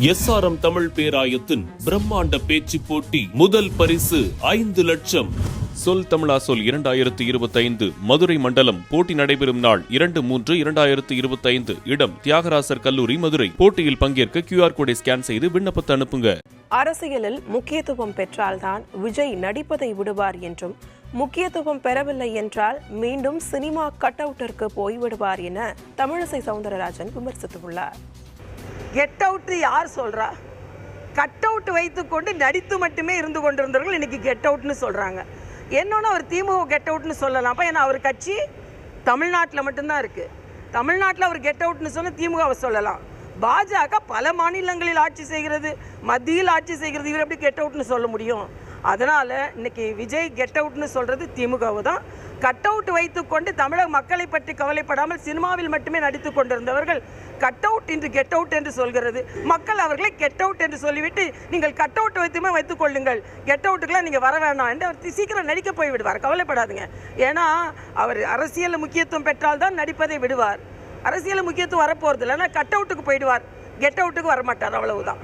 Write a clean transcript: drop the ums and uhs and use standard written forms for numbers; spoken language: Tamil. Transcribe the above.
எஸ்ஆர்எம் தமிழ் பேராயத்தின் பிரம்மாண்ட பேச்சு போட்டி முதல் பரிசு 5 லட்சம். சொல் தமிழா சொல் 2025 மதுரை மண்டலம். போட்டி நடைபெறும் நாள் 2/3/2025. இடம் தியாகராசர் கல்லூரி, மதுரை. போட்டியில் பங்கேற்க QR கோடை ஸ்கேன் செய்து விண்ணப்பத்தை அனுப்புங்க. அரசியலில் முக்கியத்துவம் பெற்றால்தான் விஜய் நடிப்பதை விடுவார் என்றும், முக்கியத்துவம் பெறவில்லை என்றால் மீண்டும் சினிமா கட் அவுட்டிற்கு போய்விடுவார் என தமிழிசை சவுந்தரராஜன் விமர்சித்துள்ளார். கெட் அவுட் யார் சொல்றா? கட் அவுட் வைத்துக்கொண்டு நடித்து மட்டுமே இருந்து கொண்டிருந்தவர்கள் இன்னைக்கு கெட் அவுட்னு சொல்றாங்க. என்னன்னா அவர் திமுக கெட் அவுட்னு சொல்லலாம். ஏன்னா அவர் கட்சி தமிழ்நாட்டில் மட்டும்தான் இருக்கு. தமிழ்நாட்டில் அவர் கெட் அவுட்னு சொன்ன திமுகவை சொல்லலாம். பாஜக பல மாநிலங்களில் ஆட்சி செய்கிறது, மத்தியில் ஆட்சி செய்கிறது. இவர் எப்படி கெட் அவுட்னு சொல்ல முடியும்? அதனால் இன்னைக்கு விஜய் கெட் அவுட்னு சொல்கிறது திமுகவு தான். கட் அவுட் வைத்துக்கொண்டு தமிழக மக்களை பற்றி கவலைப்படாமல் சினிமாவில் மட்டுமே நடித்து கொண்டிருந்தவர்கள் கட் அவுட் என்று கெட் அவுட் என்று சொல்கிறது. மக்கள் அவர்களை கெட் அவுட் என்று சொல்லிவிட்டு நீங்கள் கட் அவுட் வைத்துமே வைத்துக் கொள்ளுங்கள், கெட் அவுட்டுக்கெல்லாம் நீங்கள் வர வேணாம் என்று அவர் சீக்கிரம் நடிக்க போய் விடுவார். கவலைப்படாதுங்க. ஏன்னா அவர் அரசியல் முக்கியத்துவம் பெற்றால் தான் நடிப்பதை விடுவார். அரசியல் முக்கியத்துவம் வரப்போகிறது இல்லைன்னா கட் அவுட்டுக்கு போயிடுவார், கெட் அவுட்டுக்கு வரமாட்டார். அவ்வளவுதான்.